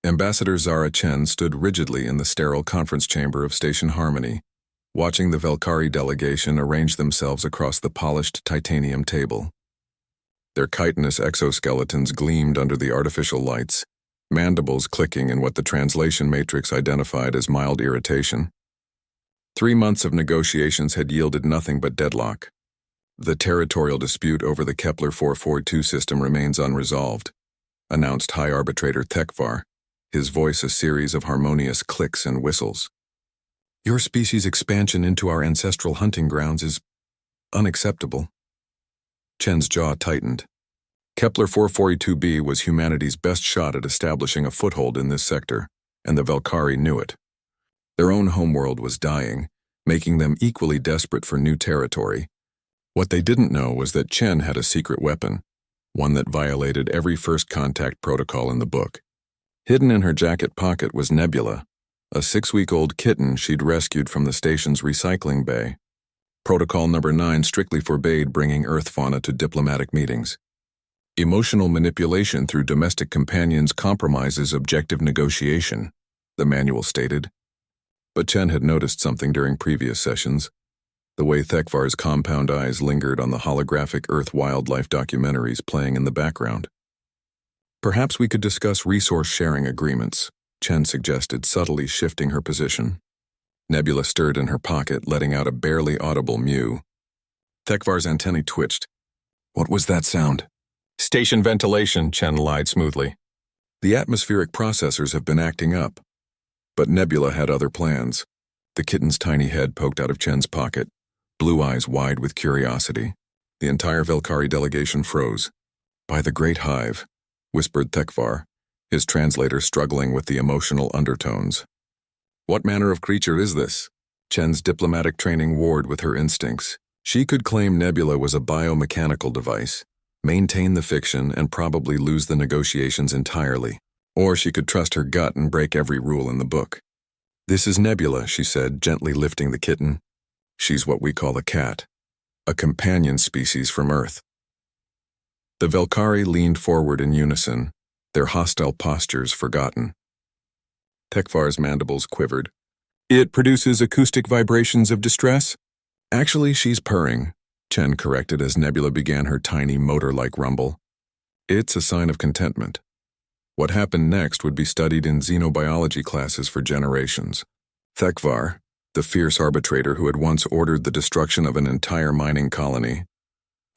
Ambassador Zara Chen stood rigidly in the sterile conference chamber of Station Harmony, watching the Velkari delegation arrange themselves across the polished titanium table. Their chitinous exoskeletons gleamed under the artificial lights, mandibles clicking in what the translation matrix identified as mild irritation. 3 months of negotiations had yielded nothing but deadlock. The territorial dispute over the Kepler 442 system remains unresolved, announced High Arbitrator Tekvar, his voice a series of harmonious clicks and whistles. Your species' expansion into our ancestral hunting grounds is unacceptable. Chen's jaw tightened. Kepler 442b was humanity's best shot at establishing a foothold in this sector, and the Velkari knew it. Their own homeworld was dying, making them equally desperate for new territory. What they didn't know was that Chen had a secret weapon, one that violated every first contact protocol in the book. Hidden in her jacket pocket was Nebula, a 6-week-old kitten she'd rescued from the station's recycling bay. Protocol number 9 strictly forbade bringing Earth fauna to diplomatic meetings. Emotional manipulation through domestic companions compromises objective negotiation, the manual stated. But Chen had noticed something during previous sessions, the way Thekvar's compound eyes lingered on the holographic Earth wildlife documentaries playing in the background. Perhaps we could discuss resource-sharing agreements, Chen suggested, subtly shifting her position. Nebula stirred in her pocket, letting out a barely audible mew. Thekvar's antennae twitched. What was that sound? Station ventilation, Chen lied smoothly. The atmospheric processors have been acting up. But Nebula had other plans. The kitten's tiny head poked out of Chen's pocket, blue eyes wide with curiosity. The entire Velkari delegation froze. By the Great Hive, whispered Thekvar, his translator struggling with the emotional undertones. What manner of creature is this? Chen's diplomatic training warred with her instincts. She could claim Nebula was a biomechanical device, maintain the fiction, and probably lose the negotiations entirely. Or she could trust her gut and break every rule in the book. This is Nebula, she said, gently lifting the kitten. She's what we call a cat, a companion species from Earth. The Velkari leaned forward in unison, their hostile postures forgotten. Tekvar's mandibles quivered. It produces acoustic vibrations of distress? Actually, she's purring, Chen corrected as Nebula began her tiny motor-like rumble. It's a sign of contentment. What happened next would be studied in xenobiology classes for generations. Thekvar, the fierce arbitrator who had once ordered the destruction of an entire mining colony,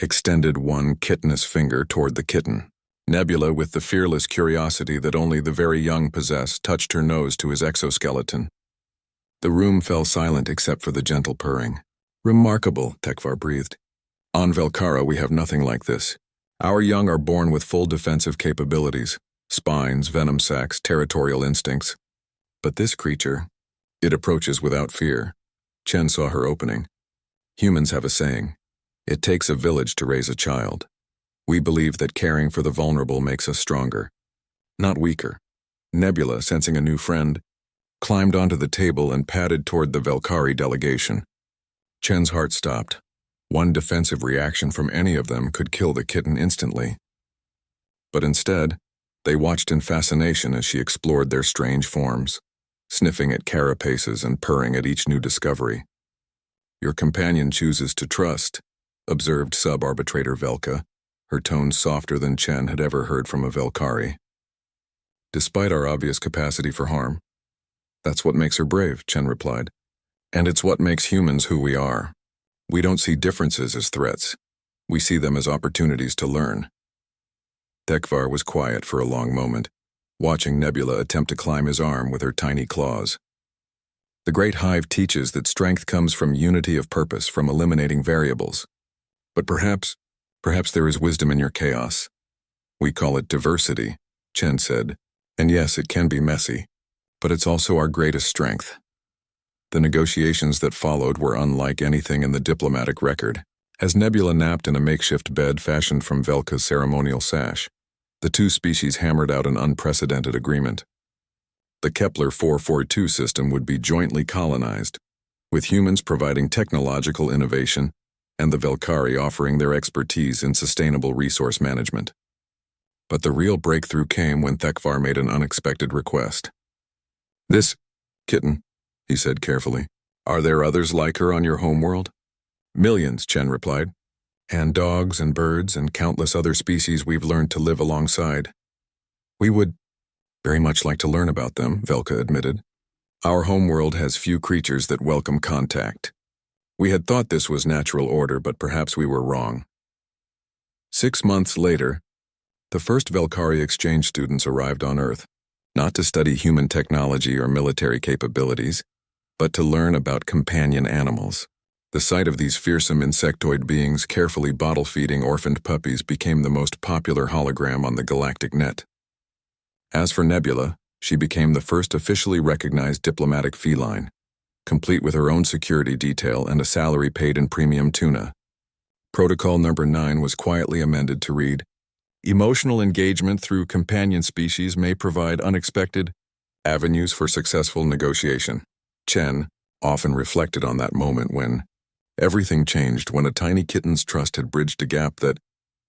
extended one kittenous finger toward the kitten. Nebula, with the fearless curiosity that only the very young possess, touched her nose to his exoskeleton. The room fell silent except for the gentle purring. Remarkable, Tekvar breathed. On Velkara we have nothing like this. Our young are born with full defensive capabilities, spines, venom sacs, territorial instincts. But this creature, it approaches without fear. Chen saw her opening. Humans have a saying, it takes a village to raise a child. We believe that caring for the vulnerable makes us stronger, not weaker. Nebula, sensing a new friend, climbed onto the table and padded toward the Velkari delegation. Chen's heart stopped. One defensive reaction from any of them could kill the kitten instantly. But instead, they watched in fascination as she explored their strange forms, sniffing at carapaces and purring at each new discovery. Your companion chooses to trust, observed Sub-Arbitrator Velka, her tone softer than Chen had ever heard from a Velkari. Despite our obvious capacity for harm. That's what makes her brave, Chen replied. And it's what makes humans who we are. We don't see differences as threats. We see them as opportunities to learn. Tekvar was quiet for a long moment, watching Nebula attempt to climb his arm with her tiny claws. The Great Hive teaches that strength comes from unity of purpose, from eliminating variables. But perhaps there is wisdom in your chaos. We call it diversity, Chen said. And yes, it can be messy, but it's also our greatest strength. The negotiations that followed were unlike anything in the diplomatic record. As Nebula napped in a makeshift bed fashioned from Velka's ceremonial sash, the two species hammered out an unprecedented agreement. The Kepler 442 system would be jointly colonized, with humans providing technological innovation and the Velkari offering their expertise in sustainable resource management. But the real breakthrough came when Thekvar made an unexpected request. "This Kitten," he said carefully. "Are there others like her on your homeworld?" "Millions," Chen replied. "And dogs and birds and countless other species we've learned to live alongside. We would very much like to learn about them," Velka admitted. "Our homeworld has few creatures that welcome contact. We had thought this was natural order, but perhaps we were wrong." 6 months later, the first Velkari exchange students arrived on Earth, not to study human technology or military capabilities, but to learn about companion animals. The sight of these fearsome insectoid beings carefully bottle-feeding orphaned puppies became the most popular hologram on the galactic net. As for Nebula, she became the first officially recognized diplomatic feline, complete with her own security detail and a salary paid in premium tuna. Protocol number 9 was quietly amended to read, "Emotional engagement through companion species may provide unexpected avenues for successful negotiation." Chen often reflected on that moment when everything changed, when a tiny kitten's trust had bridged a gap that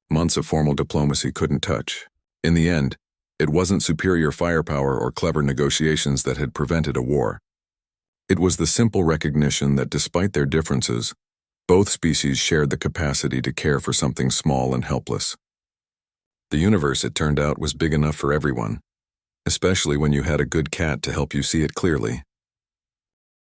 months of formal diplomacy couldn't touch. In the end, it wasn't superior firepower or clever negotiations that had prevented a war. It was the simple recognition that despite their differences, both species shared the capacity to care for something small and helpless. The universe, it turned out, was big enough for everyone, especially when you had a good cat to help you see it clearly.